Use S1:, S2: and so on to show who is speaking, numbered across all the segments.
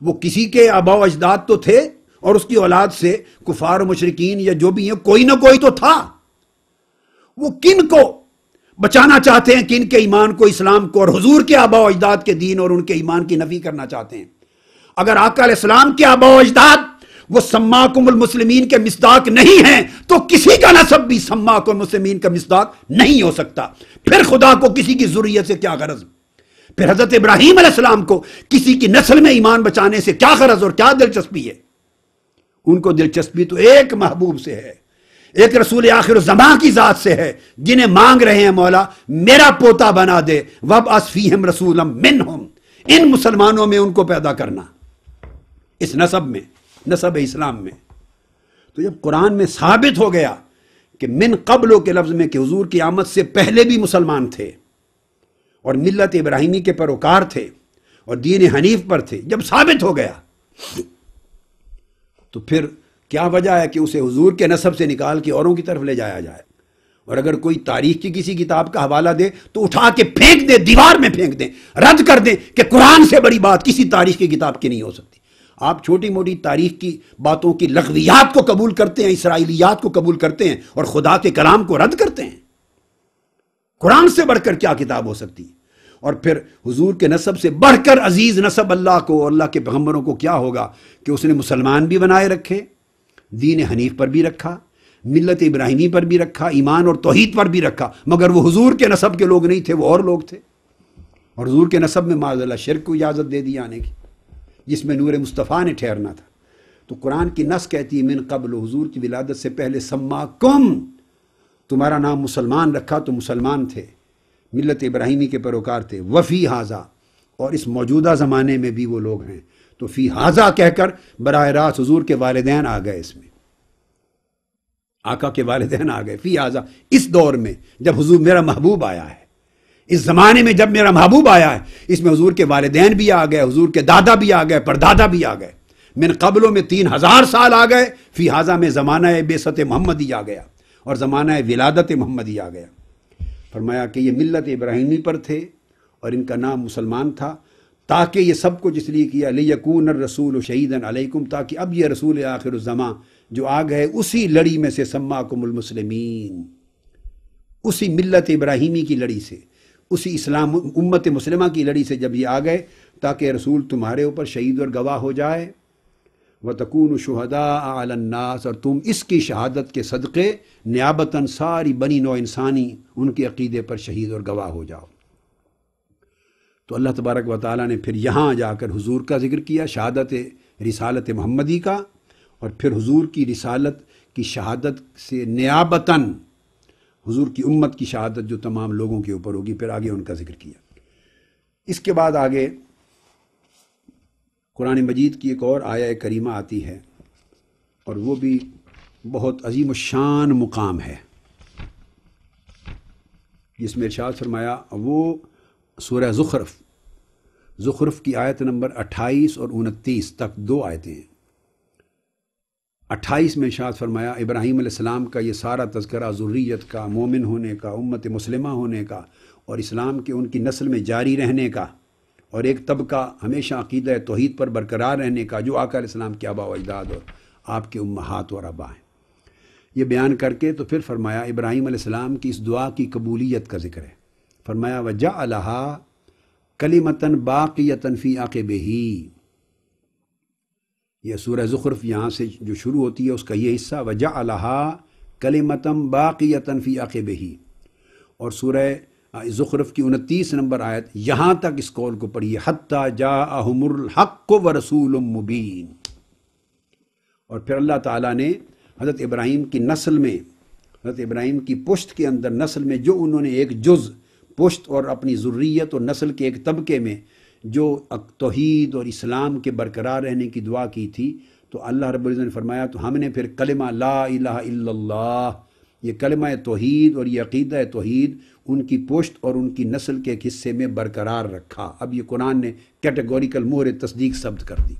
S1: وہ کسی کے آبا و اجداد تو تھے، اور اس کی اولاد سے کفار و مشرکین یا جو بھی ہیں کوئی نہ کوئی تو تھا۔ وہ کن کو بچانا چاہتے ہیں، کن کے ایمان کو، اسلام کو، اور حضور کے آبا و اجداد کے دین اور ان کے ایمان کی نفی کرنا چاہتے ہیں۔ اگر آقا علیہ السلام کے آبا و اجداد وہ سماکم المسلمین کے مصداق نہیں ہیں تو کسی کا نسب بھی سماکم المسلمین کا مصداق نہیں ہو سکتا۔ پھر خدا کو کسی کی ذریت سے کیا غرض؟ پھر حضرت ابراہیم علیہ السلام کو کسی کی نسل میں ایمان بچانے سے کیا غرض اور کیا دلچسپی ہے؟ ان کو دلچسپی تو ایک محبوب سے ہے، ایک رسول آخر الزمان کی ذات سے ہے، جنہیں مانگ رہے ہیں مولا میرا پوتا بنا دے، وَابْعَثْ فِيهِمْ رَسُولًا مِّنْهُمْ، ان مسلمانوں میں ان کو پیدا کرنا، اس نسب میں، نسب اسلام میں۔ تو جب قرآن میں ثابت ہو گیا کہ من قبلوں کے لفظ میں کہ حضور کی آمد سے پہلے بھی مسلمان تھے اور ملت ابراہیمی کے پیروکار تھے اور دین حنیف پر تھے، جب ثابت ہو گیا تو پھر کیا وجہ ہے کہ اسے حضور کے نسب سے نکال کے اوروں کی طرف لے جایا جائے؟ اور اگر کوئی تاریخ کی کسی کتاب کا حوالہ دے تو اٹھا کے پھینک دے، دیوار میں پھینک دیں، رد کر دیں کہ قرآن سے بڑی بات کسی تاریخ کی کتاب کی نہیں ہو سکتی۔ آپ چھوٹی موٹی تاریخ کی باتوں کی لغویات کو قبول کرتے ہیں، اسرائیلیات کو قبول کرتے ہیں اور خدا کے کلام کو رد کرتے ہیں۔ قرآن سے بڑھ کر کیا کتاب ہو سکتی ہے؟ اور پھر حضور کے نسب سے بڑھ کر عزیز نسب اللہ کو اور اللہ کے پیغمبروں کو کیا ہوگا کہ اس نے مسلمان بھی بنائے رکھے، دین حنیف پر بھی رکھا، ملت ابراہیمی پر بھی رکھا، ایمان اور توحید پر بھی رکھا، مگر وہ حضور کے نسب کے لوگ نہیں تھے، وہ اور لوگ تھے۔ اور حضور کے نسب میں معاذ اللہ شرک کو اجازت دے دی آنے کی، جس میں نور مصطفیٰ نے ٹھہرنا تھا۔ تو قرآن کی نص کہتی ہے من قبل، حضور کی ولادت سے پہلے سماکم، تمہارا نام مسلمان رکھا تو مسلمان تھے، ملت ابراہیمی کے پیروکار تھے، وفی حاضا، اور اس موجودہ زمانے میں بھی وہ لوگ ہیں۔ تو فی حاضا کہہ کر براہ راست حضور کے والدین آ گئے، اس میں آقا کے والدین آ گئے، فی حاضا، اس دور میں جب حضور میرا محبوب آیا ہے، اس زمانے میں جب میرا محبوب آیا ہے، اس میں حضور کے والدین بھی آ گئے، حضور کے دادا بھی آ گئے، پردادا بھی آ گئے، من قبلوں میں 3000 سال آ گئے، فی حاضا میں زمانہ بعثت محمدی آ گیا اور زمانہ ولادت محمدی آ گیا۔ فرمایا کہ یہ ملت ابراہیمی پر تھے اور ان کا نام مسلمان تھا، تاکہ یہ سب کچھ اس لیے کیا لیکون الرسول شہیداً علیکم، تاکہ اب یہ رسول آخر الزمان جو آ گئے اسی لڑی میں سے سماکم المسلمین، اسی ملت ابراہیمی کی لڑی سے، اسی اسلام امت مسلمہ کی لڑی سے جب یہ آ گئے، تاکہ رسول تمہارے اوپر شہید اور گواہ ہو جائے، وَتَكُونُوا شُهَدَاءَ عَلَى النَّاسِ، اور تم اس کی شہادت کے صدقے نیابتاً ساری بنی نوع انسانی ان کے عقیدے پر شہید اور گواہ ہو جاؤ۔ تو اللہ تبارک و تعالیٰ نے پھر یہاں جا کر حضور کا ذکر کیا، شہادت رسالت محمدی کا، اور پھر حضور کی رسالت کی شہادت سے نیابتاً حضور کی امت کی شہادت جو تمام لوگوں کے اوپر ہوگی، پھر آگے ان کا ذکر کیا۔ اس کے بعد آگے قرآن مجید کی ایک اور آیہ کریمہ آتی ہے، اور وہ بھی بہت عظیم الشان مقام ہے، جس میں ارشاد فرمایا، وہ سورہ زخرف کی آیت نمبر 28 اور 29 تک 2 آیتیں ہیں۔ 28 میں ارشاد فرمایا ابراہیم علیہ السلام کا یہ سارا تذکرہ ذریت کا، مومن ہونے کا، امت مسلمہ ہونے کا، اور اسلام کے ان کی نسل میں جاری رہنے کا، اور ایک طبقہ ہمیشہ عقیدہ توحید پر برقرار رہنے کا جو آقا علیہ السلام کے آبا و اجداد اور آپ کے امہات اور ابا ہیں۔ یہ بیان کر کے تو پھر فرمایا ابراہیم علیہ السلام کی اس دعا کی قبولیت کا ذکر ہے۔ فرمایا وَجَعَلَهَا كَلِمَةً بَاقِيَةً فِي عَقِبِهِ، یہ سورہ زخرف یہاں سے جو شروع ہوتی ہے اس کا یہ حصہ وَجَعَلَهَا كَلِمَةً بَاقِيَةً فِي عَقِبِهِ، اور سورہ زخرف کی 29 نمبر آیت یہاں تک اس قول کو پڑھیے حَتَّى جَاءَهُمُ الْحَقُّ وَرَسُولٌ مُبِينٌ۔ اور پھر اللہ تعالیٰ نے حضرت ابراہیم کی نسل میں، حضرت ابراہیم کی پشت کے اندر نسل میں جو انہوں نے ایک جز پشت اور اپنی ذریت اور نسل کے ایک طبقے میں جو توحید اور اسلام کے برقرار رہنے کی دعا کی تھی، تو اللہ رب العزت نے فرمایا تو ہم نے پھر کلمہ لا الہ الا اللہ، یہ کلمہ توحید اور یہ عقیدہ توحید ان کی پشت اور ان کی نسل کے ایک حصے میں برقرار رکھا۔ اب یہ قرآن نے کیٹیگوریکل مہر تصدیق ثبت کر دی۔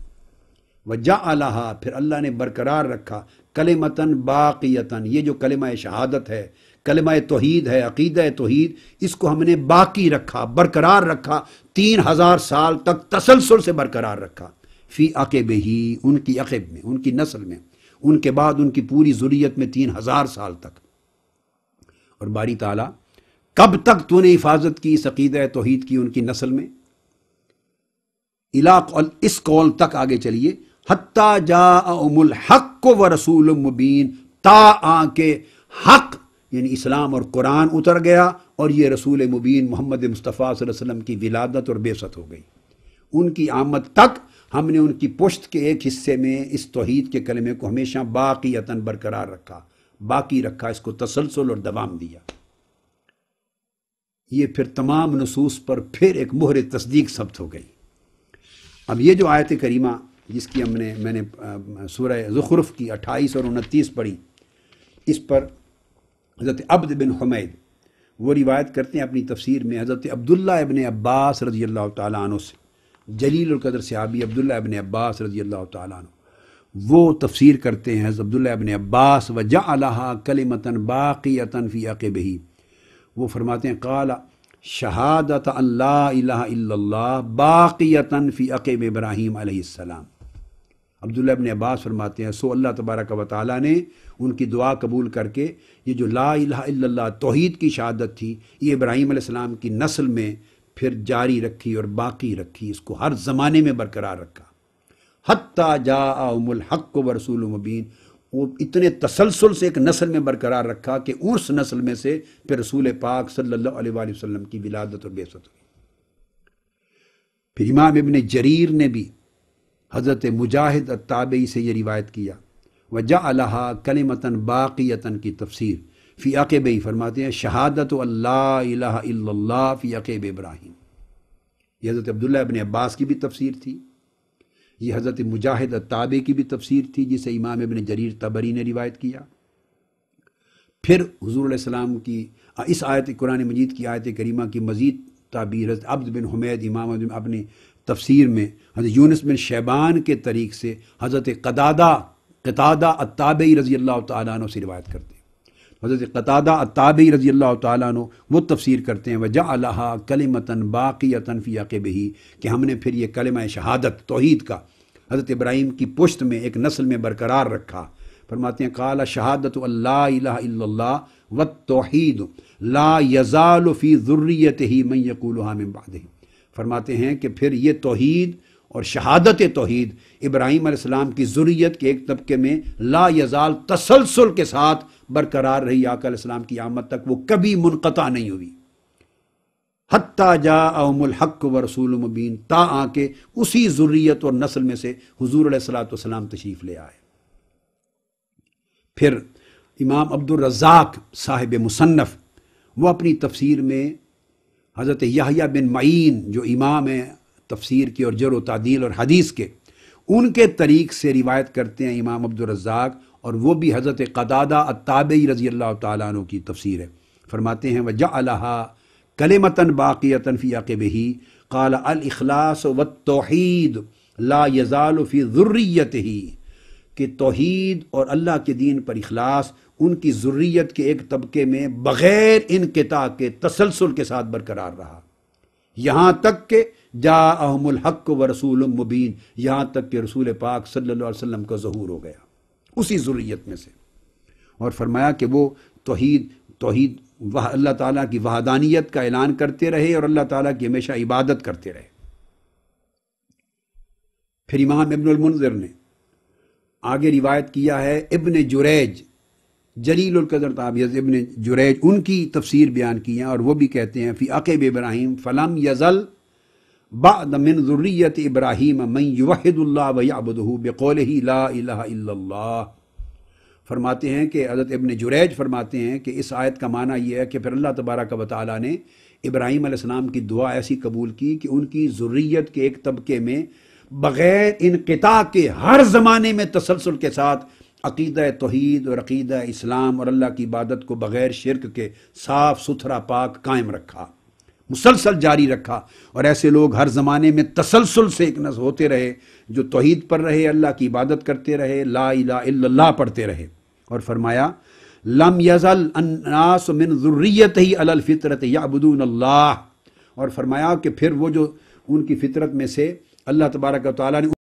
S1: وَجَعَلَهَا، پھر اللہ نے برقرار رکھا، کلمۃً باقیۃً، یہ جو کلمہ شہادت ہے، کلمہ توحید ہے، عقیدہ توحید، اس کو ہم نے باقی رکھا، برقرار رکھا، 3000 سال تک تسلسل سے برقرار رکھا۔ فی عقب ہی، ان کی عقب میں، ان کی نسل میں، ان کے بعد ان کی پوری ذریت میں 3000 سال تک۔ اور باری تعالیٰ کب تک تو نے حفاظت کی اس عقیدہ توحید کی ان کی نسل میں؟ اس قول تک آگے چلیے، حتیٰ جاءہم الحق و رسول مبین، تا آ کے حق یعنی اسلام اور قرآن اتر گیا اور یہ رسول مبین محمد مصطفیٰ صلی اللہ علیہ وسلم کی ولادت اور بعثت ہو گئی۔ ان کی آمد تک ہم نے ان کی پشت کے ایک حصے میں اس توحید کے کلمے کو ہمیشہ باقیتاً برقرار رکھا، باقی رکھا، اس کو تسلسل اور دوام دیا۔ یہ پھر تمام نصوص پر پھر ایک مہر تصدیق ثبت ہو گئی۔ اب یہ جو آیت کریمہ جس کی میں نے سورہ زخرف کی 28 اور 29 پڑھی، اس پر حضرت عبد بن حمید وہ روایت کرتے ہیں اپنی تفسیر میں حضرت عبداللہ ابن عباس رضی اللہ تعالیٰ عنہ سے، جلیل القدر صحابی عبداللہ ابن عباس رضی اللہ تعالیٰ عنہ، وہ تفسیر کرتے ہیں حضرت عبداللہ ابن عباس وَجَعَلَهَا كَلِمَةً بَاقِيَةً فِي عَقِبِهِ، وہ فرماتے ہیں قال شہادت ان لا الہ الا اللہ باقیۃ فی عقب ابراہیم علیہ السلام۔ عبداللہ ابن عباس فرماتے ہیں سو اللہ تبارک و تعالیٰ نے ان کی دعا قبول کر کے یہ جو لا الہ الا اللہ توحید کی شہادت تھی یہ ابراہیم علیہ السلام کی نسل میں پھر جاری رکھی اور باقی رکھی، اس کو ہر زمانے میں برقرار رکھا۔ حتیٰ جاءہم الحق و رسول مبین، وہ اتنے تسلسل سے ایک نسل میں برقرار رکھا کہ اس نسل میں سے پھر رسول پاک صلی اللہ علیہ وآلہ وسلم کی ولادت اور بعثت ہوئی۔ پھر امام ابن جریر نے بھی حضرت مجاہد التابعی سے یہ روایت کیا، وَجَعَلَهَا كَلِمَةً بَاقِيَةً کی تفسیر فی عقبہ فرماتے ہیں شہادت اللہ الہ الا اللہ فی عقب ابراہیم۔ یہ حضرت عبداللہ ابن عباس کی بھی تفسیر تھی، یہ حضرت مجاہد التابعی کی بھی تفسیر تھی جسے امام ابن جریر طبری نے روایت کیا۔ پھر حضور علیہ السلام کی اس آیت قرآن مجید کی آیت کریمہ کی مزید تعبیر حضرت عبد بن حمید امام اپنی تفسیر میں حضرت یونس بن شیبان کے طریق سے حضرت قتادہ التابعی رضی اللہ تعالیٰ عنہ سے روایت کرتے ہیں۔ حضرت قتادہ التابعی رضی اللہ تعالیٰ عنہ وہ تفسیر کرتے ہیں وَجَعَلَهَا كَلِمَةً بَاقِيَةً فِي عَقِبِهِ کہ ہم نے پھر یہ کلمہ شہادت توحید کا حضرت ابراہیم کی پشت میں ایک نسل میں برقرار رکھا۔ فرماتے ہیں قال شہادت اللہ الہ الا اللہ والتوحید لا یزال فی ذریتہ من یقولها من بعدہ، فرماتے ہیں کہ پھر یہ توحید اور شہادت توحید ابراہیم علیہ السلام کی ذریت کے ایک طبقے میں لا یزال تسلسل کے ساتھ برقرار رہی، آقا علیہ السلام کی آمد تک وہ کبھی منقطع نہیں ہوئی۔ حتیٰ جاءہم الحق و رسول مبین، تا آ کے اسی ذریت اور نسل میں سے حضور علیہ السلام تشریف لے آئے۔ پھر امام عبد الرزاق صاحب مصنف وہ اپنی تفسیر میں حضرت یحییٰ بن معین جو امام ہیں تفسیر کے اور جرح و تعدیل اور حدیث کے، ان کے طریق سے روایت کرتے ہیں امام عبد الرزاق، اور وہ بھی حضرت قتادہ التابعی رضی اللہ تعالیٰ عنہ کی تفسیر ہے۔ فرماتے ہیں وَجَعَلَهَا كَلِمَةً بَاقِيَةً فِي عَقِبِهِ قَالَ الْإِخْلَاصُ وَالتَّوْحِيدُ لَا يَزَالُ فِي ذُرِّيَّتِهِ کہ توحید اور اللہ کے دین پر اخلاص ان کی ذریت کے ایک طبقے میں بغیر انقطاع کے تسلسل کے ساتھ برقرار رہا، یہاں تک کہ جاءہم الحق و رسول مبین، یہاں تک کہ رسول پاک صلی اللہ علیہ وسلم کا ظہور ہو گیا اسی ذریت میں سے۔ اور فرمایا کہ وہ توحید اللہ تعالیٰ کی وحدانیت کا اعلان کرتے رہے اور اللہ تعالیٰ کی ہمیشہ عبادت کرتے رہے۔ پھر امام ابن المنذر نے آگے روایت کیا ہے، ابن جریج جلیل القدر تابعی ابن جریج ان کی تفسیر بیان کی ہے، اور وہ بھی کہتے ہیں فی عقب ابراہیم فلم یزل بعد من ذریت ابراہیم من یوحد اللہ ویعبدہ بقولہ لا الہ الا اللہ۔ فرماتے ہیں کہ حضرت ابن جریج فرماتے ہیں کہ اس آیت کا معنی یہ ہے کہ پھر اللہ تبارک و تعالیٰ نے ابراہیم علیہ السلام کی دعا ایسی قبول کی کہ ان کی ذریت کے ایک طبقے میں بغیر انقطاع کے ہر زمانے میں تسلسل کے ساتھ عقیدہ توحید اور عقیدہ اسلام اور اللہ کی عبادت کو بغیر شرک کے صاف ستھرا پاک قائم رکھا، مسلسل جاری رکھا، اور ایسے لوگ ہر زمانے میں تسلسل سے ایک نسل ہوتے رہے جو توحید پر رہے، اللہ کی عبادت کرتے رہے، لا الہ الا اللہ پڑھتے رہے۔ اور فرمایا لم یزل الناس من ذریتہ علی الفطرۃ یعبدون اللہ، اور فرمایا کہ پھر وہ جو ان کی فطرت میں سے اللہ تبارک و تعالیٰ نے